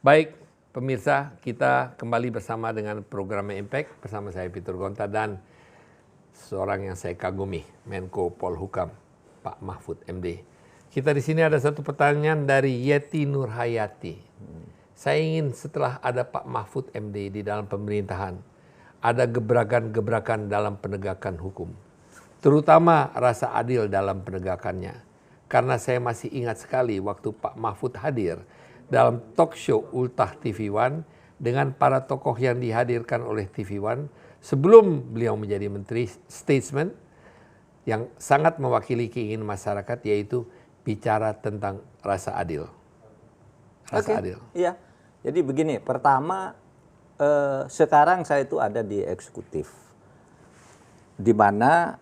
Baik, pemirsa, kita kembali bersama dengan program Impact bersama saya Peter Gonta dan seorang yang saya kagumi, Menko Polhukam, Pak Mahfud MD. Kita di sini ada satu pertanyaan dari Yeti Nurhayati. Saya ingin setelah ada Pak Mahfud MD di dalam pemerintahan, ada gebrakan-gebrakan dalam penegakan hukum, terutama rasa adil dalam penegakannya. Karena saya masih ingat sekali waktu Pak Mahfud hadir dalam talk show Ultah TV One dengan para tokoh yang dihadirkan oleh TV One sebelum beliau menjadi menteri statesman yang sangat mewakili keinginan masyarakat, yaitu bicara tentang rasa adil. Rasa adil. Iya. Jadi begini, pertama sekarang saya itu ada di eksekutif, di mana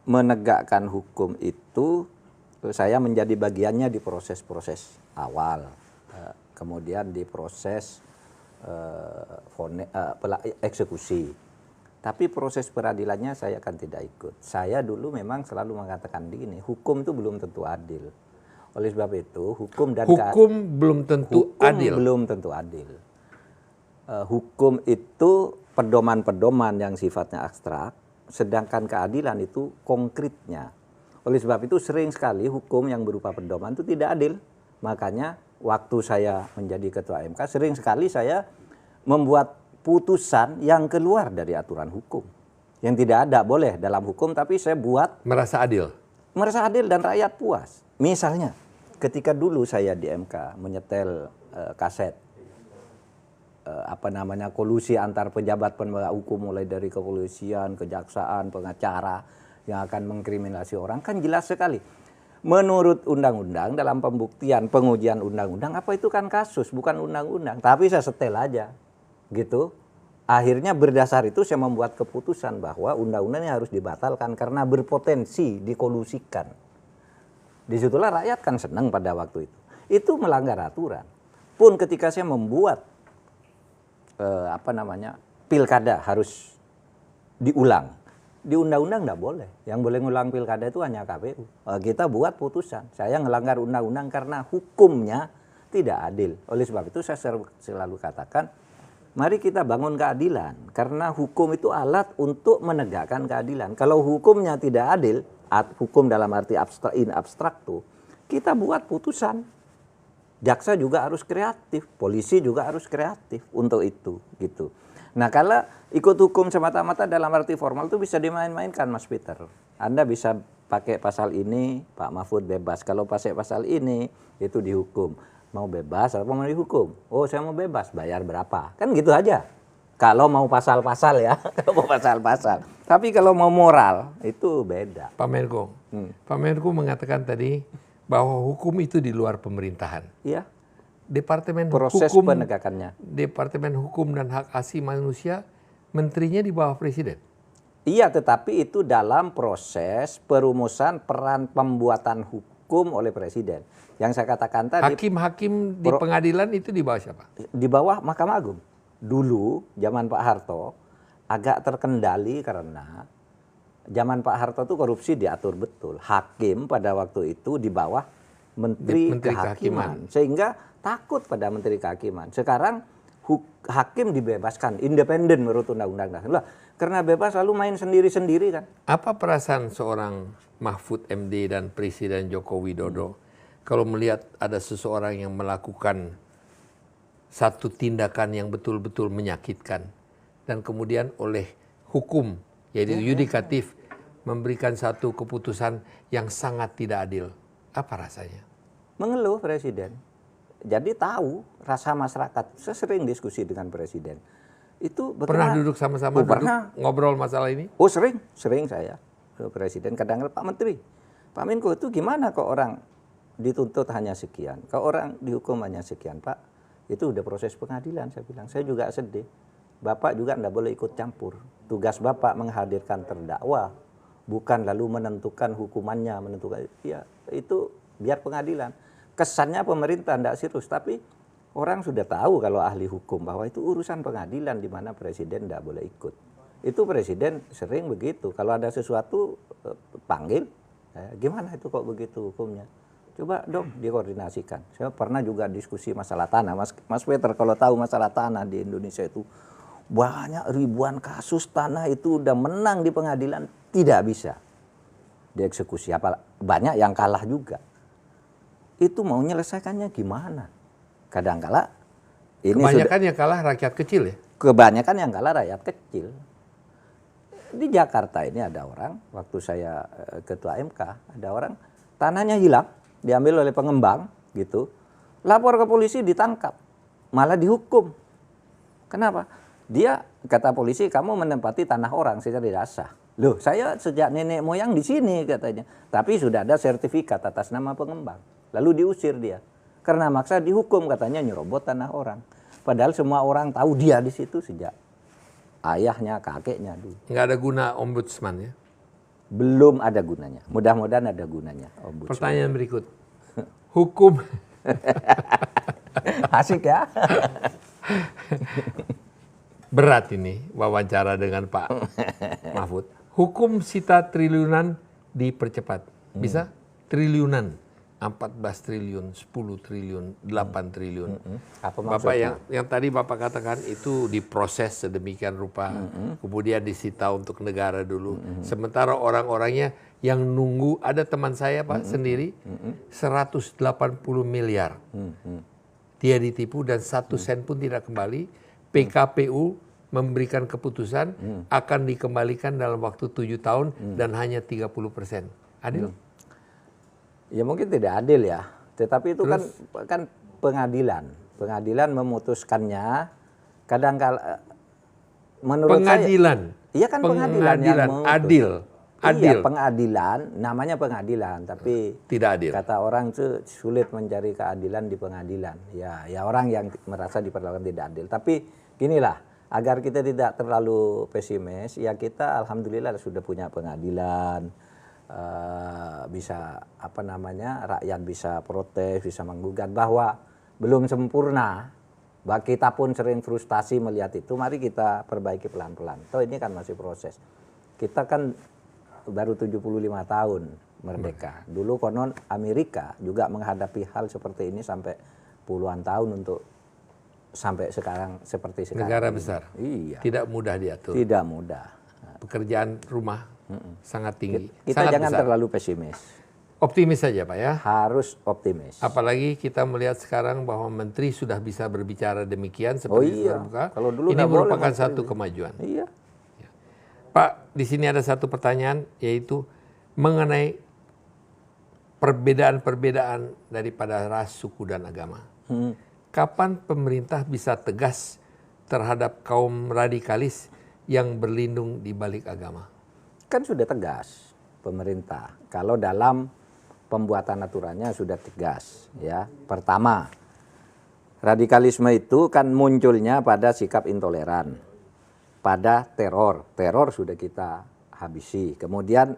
menegakkan hukum itu saya menjadi bagiannya di proses-proses awal, kemudian di proses eksekusi. Tapi proses peradilannya saya akan tidak ikut. Saya dulu memang selalu mengatakan begini, hukum itu belum tentu adil. Oleh sebab itu, hukum belum tentu adil. Belum tentu adil. Hukum itu pedoman-pedoman yang sifatnya abstrak, sedangkan keadilan itu konkretnya. Oleh sebab itu sering sekali hukum yang berupa pedoman itu tidak adil. Makanya waktu saya menjadi ketua MK, sering sekali saya membuat putusan yang keluar dari aturan hukum. Yang tidak ada boleh dalam hukum, tapi saya buat merasa adil. Merasa adil dan rakyat puas. Misalnya, ketika dulu saya di MK menyetel kaset kolusi antar pejabat penegak hukum, mulai dari kepolisian, kejaksaan, pengacara yang akan mengkriminalisasi orang, kan jelas sekali. Menurut undang-undang dalam pembuktian pengujian undang-undang, apa itu kan kasus, bukan undang-undang. Tapi saya setel aja, gitu. Akhirnya berdasar itu saya membuat keputusan bahwa undang-undang ini harus dibatalkan karena berpotensi dikolusikan. Disitulah rakyat kan senang pada waktu itu. Itu melanggar aturan. Pun ketika saya membuat pilkada harus diulang. Di undang-undang tidak boleh. Yang boleh ngulang pilkada itu hanya KPU. Kita buat putusan. Saya ngelanggar undang-undang karena hukumnya tidak adil. Oleh sebab itu saya selalu katakan, mari kita bangun keadilan. Karena hukum itu alat untuk menegakkan keadilan. Kalau hukumnya tidak adil, hukum dalam arti abstrak tuh, kita buat putusan. Jaksa juga harus kreatif, polisi juga harus kreatif untuk itu, gitu. Nah, kalau ikut hukum semata-mata dalam arti formal itu bisa dimain-mainkan, Mas Peter. Anda bisa pakai pasal ini, Pak Mahfud bebas. Kalau pakai pasal ini, itu dihukum. Mau bebas atau mau dihukum? Oh, saya mau bebas, bayar berapa? Kan gitu aja. Kalau mau pasal-pasal ya, kalau mau pasal-pasal. Tapi kalau mau moral, itu beda. Pak Menko, Pak Menko mengatakan tadi bahwa hukum itu di luar pemerintahan. Iya. Departemen proses hukum, penegakannya. Departemen Hukum dan Hak Asasi Manusia, menterinya di bawah presiden. Iya, tetapi itu dalam proses perumusan peran pembuatan hukum oleh presiden. Yang saya katakan tadi. Hakim-hakim di pengadilan itu di bawah siapa? Di bawah Mahkamah Agung. Dulu, zaman Pak Harto, agak terkendali karena zaman Pak Harto itu korupsi diatur betul. Hakim pada waktu itu di bawah Menteri Kehakiman. Sehingga takut pada Menteri Kehakiman. Sekarang hakim dibebaskan, independen menurut Undang-Undang Dasar. Karena bebas lalu main sendiri-sendiri kan. Apa perasaan seorang Mahfud MD dan Presiden Joko Widodo kalau melihat ada seseorang yang melakukan satu tindakan yang betul-betul menyakitkan dan kemudian oleh hukum, yaitu yudikatif, memberikan satu keputusan yang sangat tidak adil? Apa rasanya? Mengeluh Presiden. Jadi tahu rasa masyarakat. Saya sering diskusi dengan Presiden. Itu pernah duduk sama-sama ngobrol masalah ini? Oh, sering saya. Presiden kadang-kadang Pak Menteri, Pak Menko, itu gimana kok orang dituntut hanya sekian, kalau orang dihukum hanya sekian, Pak? Itu udah proses pengadilan, saya bilang. Saya juga sedih. Bapak juga enggak boleh ikut campur. Tugas Bapak menghadirkan terdakwa, bukan lalu menentukan hukumannya, menentukan ya itu biar pengadilan. Kesannya pemerintah enggak serius, tapi orang sudah tahu kalau ahli hukum bahwa itu urusan pengadilan di mana presiden enggak boleh ikut. Itu presiden sering begitu. Kalau ada sesuatu panggil, gimana itu kok begitu hukumnya? Coba dong dikoordinasikan. Saya pernah juga diskusi masalah tanah. Mas Peter kalau tahu masalah tanah di Indonesia itu banyak ribuan kasus tanah itu udah menang di pengadilan tidak bisa dieksekusi. Banyak yang kalah juga. Itu mau menyelesaikannya gimana? Kadang-kala ini kebanyakan yang kalah rakyat kecil ya? Kebanyakan yang kalah rakyat kecil. Di Jakarta ini ada orang, waktu saya ketua MK, ada orang tanahnya hilang, diambil oleh pengembang gitu. Lapor ke polisi ditangkap, malah dihukum. Kenapa? Dia kata polisi, kamu menempati tanah orang secara tidak sah. Loh, saya sejak nenek moyang di sini katanya. Tapi sudah ada sertifikat atas nama pengembang. Lalu diusir dia. Karena maksa dihukum katanya nyerobot tanah orang. Padahal semua orang tahu dia di situ sejak ayahnya, kakeknya dulu. Nggak ada guna ombudsman ya? Belum ada gunanya. Mudah-mudahan ada gunanya ombudsman. Pertanyaan berikut. Hukum. Asik ya. Berat ini wawancara dengan Pak Mahfud. Hukum sita triliunan dipercepat. Bisa? Triliunan. 14 triliun, 10 triliun, 8 triliun. Apa Bapak maksudnya? yang tadi Bapak katakan itu diproses sedemikian rupa, kemudian disita untuk negara dulu. Sementara orang-orangnya yang nunggu, ada teman saya Pak sendiri, 180 miliar. Dia ditipu dan 1 sen pun tidak kembali. PKPU memberikan keputusan akan dikembalikan dalam waktu 7 tahun dan hanya 30%. Adil? Ya mungkin tidak adil ya, tetapi itu kan pengadilan. Pengadilan memutuskannya kadang-kala menurut pengadilan. saya. Iya kan pengadilan yang memutus. Adil. Iya, pengadilan, namanya pengadilan, tapi tidak adil. Kata orang itu sulit mencari keadilan di pengadilan. Ya orang yang merasa diperlakukan tidak adil. Tapi ginilah, agar kita tidak terlalu pesimis, ya kita alhamdulillah sudah punya pengadilan. Bisa rakyat bisa protes, bisa menggugat bahwa belum sempurna. Bahwa kita pun sering frustasi melihat itu, mari kita perbaiki pelan-pelan. Toh ini kan masih proses. Kita kan baru 75 tahun merdeka. Dulu konon Amerika juga menghadapi hal seperti ini sampai puluhan tahun untuk sampai sekarang seperti sekarang. Negara besar. Iya. Tidak mudah diatur. Tidak mudah. Pekerjaan rumah sangat tinggi. Kita sangat jangan besar. terlalu pesimis. Optimis saja Pak ya. Harus optimis. Apalagi kita melihat sekarang bahwa menteri sudah bisa berbicara demikian seperti terbuka. Kalau dulu ini nggak boleh merupakan menteri. satu kemajuan. Iya. Pak, di sini ada satu pertanyaan yaitu mengenai perbedaan-perbedaan daripada ras, suku dan agama. Kapan pemerintah bisa tegas terhadap kaum radikalis yang berlindung di balik agama? Kan sudah tegas pemerintah. Kalau dalam pembuatan aturannya sudah tegas ya. Pertama, radikalisme itu kan munculnya pada sikap intoleran, pada teror. Teror sudah kita habisi. Kemudian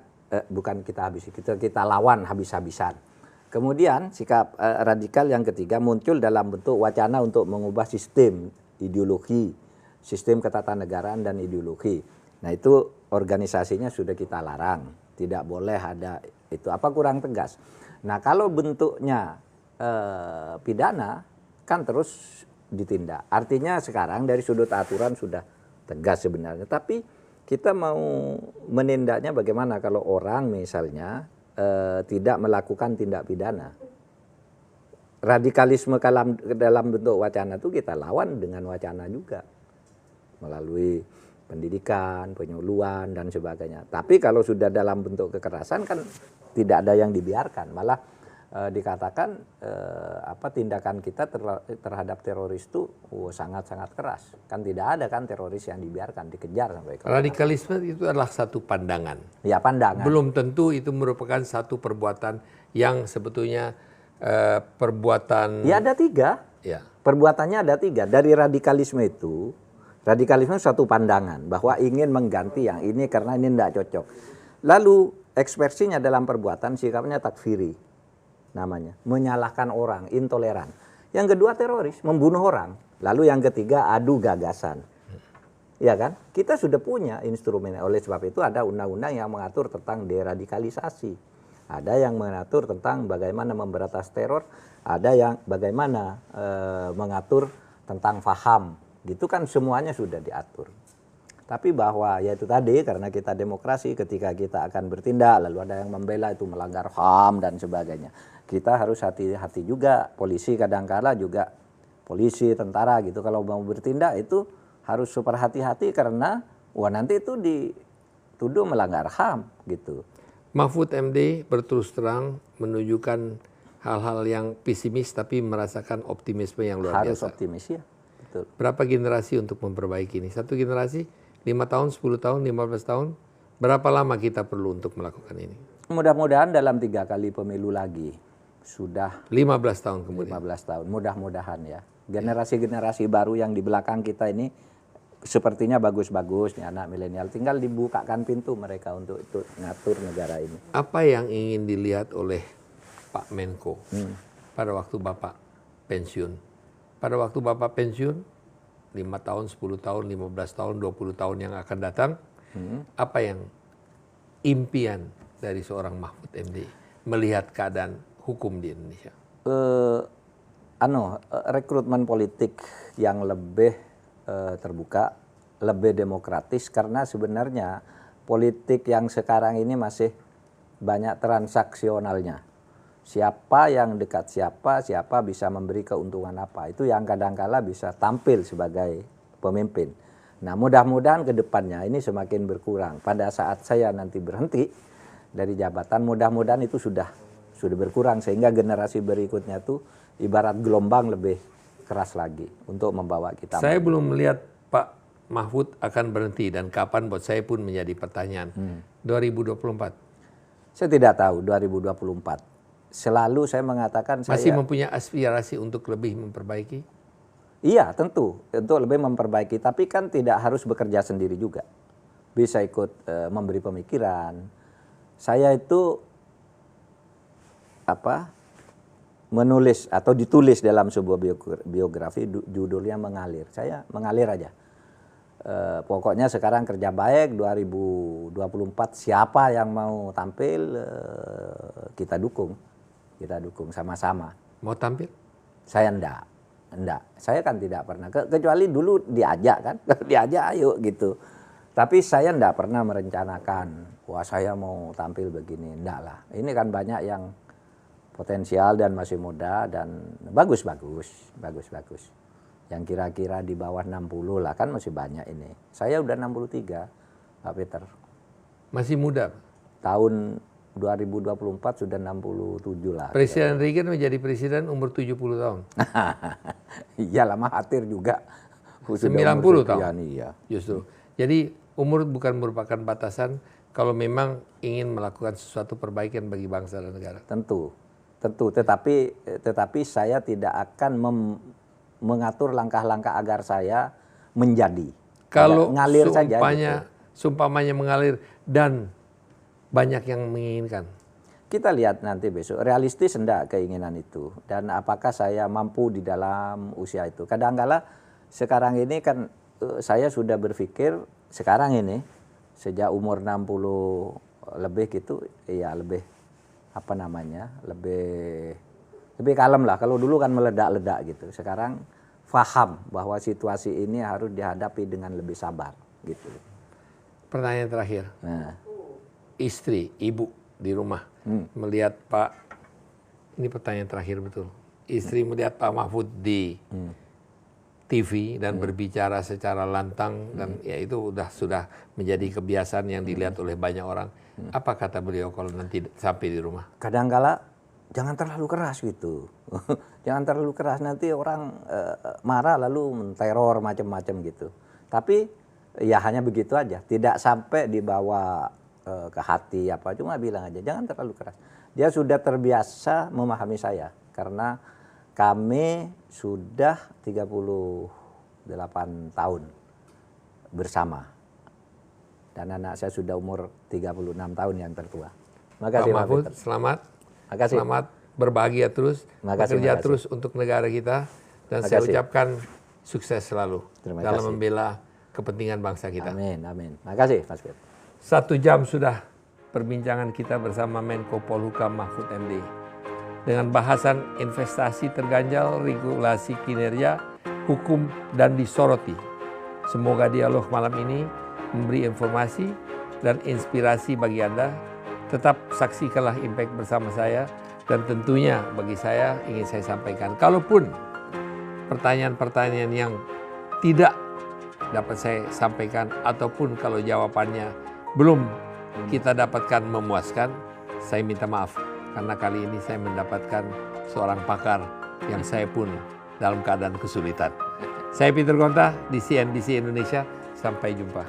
bukan kita habisi, kita lawan habis-habisan. Kemudian sikap radikal yang ketiga muncul dalam bentuk wacana untuk mengubah sistem ideologi, sistem ketatanegaraan dan ideologi. Nah itu organisasinya sudah kita larang, tidak boleh ada itu. Apa kurang tegas? Nah kalau bentuknya pidana kan terus ditindak. Artinya sekarang dari sudut aturan sudah tegas sebenarnya. Tapi kita mau menindaknya bagaimana kalau orang misalnya tidak melakukan tindak pidana. Radikalisme dalam bentuk wacana itu kita lawan dengan wacana juga. Melalui pendidikan, penyuluhan dan sebagainya. Tapi kalau sudah dalam bentuk kekerasan kan tidak ada yang dibiarkan. Malah dikatakan tindakan kita terhadap teroris itu sangat-sangat keras. Kan tidak ada kan teroris yang dibiarkan, dikejar sampai ke radikalisme itu adalah satu pandangan. Ya pandangan. Belum tentu itu merupakan satu perbuatan yang sebetulnya perbuatan. Ya ada 3. Ya. Perbuatannya ada 3. Dari radikalisme itu, radikalisme satu pandangan bahwa ingin mengganti yang ini karena ini tidak cocok. Lalu ekspresinya dalam perbuatan sikapnya takfiri namanya, menyalahkan orang, intoleran. Yang kedua teroris, membunuh orang. Lalu yang ketiga adu gagasan. Ya kan? Kita sudah punya instrumen. Oleh sebab itu ada undang-undang yang mengatur tentang deradikalisasi. ada yang mengatur tentang bagaimana memberantas teror, ada yang bagaimana mengatur tentang faham. Gitu kan semuanya sudah diatur. Tapi bahwa ya itu tadi, karena kita demokrasi, ketika kita akan bertindak lalu ada yang membela itu melanggar HAM dan sebagainya. Kita harus hati-hati juga, polisi kadang-kala juga, polisi, tentara gitu, kalau mau bertindak itu harus super hati-hati karena wah nanti itu dituduh melanggar HAM gitu. Mahfud MD berterus terang menunjukkan hal-hal yang pesimis tapi merasakan optimisme yang luar Harus biasa. optimis ya, betul. Berapa generasi untuk memperbaiki ini? Satu generasi, 5 tahun, 10 tahun, 15 tahun? Berapa lama kita perlu untuk melakukan ini? Mudah-mudahan dalam 3 kali pemilu lagi sudah 15 tahun kemudian. 15 tahun, mudah-mudahan ya. Generasi-generasi baru yang di belakang kita ini sepertinya bagus-bagus nih anak milenial. Tinggal dibukakan pintu mereka untuk itu ngatur negara ini. Apa yang ingin dilihat oleh Pak Menko pada waktu Bapak pensiun? Pada waktu Bapak pensiun, 5 tahun, 10 tahun, 15 tahun, 20 tahun yang akan datang, apa yang impian dari seorang Mahfud MD melihat keadaan hukum di Indonesia? Rekrutmen politik yang lebih terbuka, lebih demokratis, karena sebenarnya politik yang sekarang ini masih banyak transaksionalnya. Siapa yang dekat siapa bisa memberi keuntungan apa, itu yang kadang-kala bisa tampil sebagai pemimpin. Nah mudah-mudahan ke depannya ini semakin berkurang. Pada saat saya nanti berhenti dari jabatan, mudah-mudahan itu sudah berkurang sehingga generasi berikutnya tuh ibarat gelombang lebih keras lagi untuk membawa kita. Saya belum melihat Pak Mahfud akan berhenti dan kapan, buat saya pun menjadi pertanyaan. 2024. Saya tidak tahu 2024. Selalu saya mengatakan masih saya mempunyai aspirasi untuk lebih memperbaiki. Iya tentu untuk lebih memperbaiki, tapi kan tidak harus bekerja sendiri juga. Bisa ikut memberi pemikiran. Saya itu menulis atau ditulis dalam sebuah biografi judulnya Mengalir. Saya mengalir aja. Pokoknya sekarang kerja baik, 2024 siapa yang mau tampil kita dukung sama-sama. Mau tampil? Saya enggak. Saya kan tidak pernah, kecuali dulu diajak kan, diajak ayo gitu. Tapi saya enggak pernah merencanakan, wah saya mau tampil begini, enggak lah. Ini kan banyak yang potensial dan masih muda dan bagus. Yang kira-kira di bawah 60 lah kan masih banyak ini. Saya udah 63, Pak Peter. Masih muda. Tahun 2024 sudah 67 lah. Presiden Reagan menjadi presiden umur 70 tahun. Iyalah Mahathir juga. 90 tahun. Iya. Justru. Jadi umur bukan merupakan batasan kalau memang ingin melakukan sesuatu perbaikan bagi bangsa dan negara. Tentu. Tetapi saya tidak akan mengatur langkah-langkah agar saya menjadi. Kalau ngalir saja gitu. Sumpamanya mengalir dan banyak yang menginginkan. Kita lihat nanti besok, realistis enggak keinginan itu. Dan apakah saya mampu di dalam usia itu. Kadang-kala sekarang ini kan saya sudah berpikir, sekarang ini, sejak umur 60 lebih gitu, ya lebih, lebih kalem lah. Kalau dulu kan meledak-ledak gitu. Sekarang paham bahwa situasi ini harus dihadapi dengan lebih sabar gitu. Pertanyaan terakhir. Nah. Istri, ibu di rumah melihat Pak, ini pertanyaan terakhir betul. Istri melihat Pak Mahfud di TV dan berbicara secara lantang dan ya itu sudah menjadi kebiasaan yang dilihat oleh banyak orang. Apa kata beliau kalau nanti sampai di rumah? Kadang-kala jangan terlalu keras gitu. Jangan terlalu keras, nanti orang marah lalu menteror macam-macam gitu. Tapi ya hanya begitu aja, tidak sampai dibawa ke hati cuma bilang aja jangan terlalu keras. Dia sudah terbiasa memahami saya karena kami sudah 38 tahun bersama dan anak saya sudah umur 36 tahun yang tertua. Makasih Pak Mahfud, selamat. Makasih. Selamat berbahagia terus, bekerja terus untuk negara kita dan saya ucapkan sukses selalu dalam membela kepentingan bangsa kita. Amin. Makasih Mas Fit. 1 jam sudah perbincangan kita bersama Menko Polhukam Mahfud MD. Dengan bahasan investasi terganjal, regulasi kinerja, hukum, dan disoroti. Semoga dialog malam ini memberi informasi dan inspirasi bagi Anda. Tetap saksikanlah Impact bersama saya, dan tentunya bagi saya ingin saya sampaikan, kalaupun pertanyaan-pertanyaan yang tidak dapat saya sampaikan ataupun kalau jawabannya belum kita dapatkan memuaskan, saya minta maaf karena kali ini saya mendapatkan seorang pakar yang saya pun dalam keadaan kesulitan. Saya Peter Gonta di CNBC Indonesia, sampai jumpa.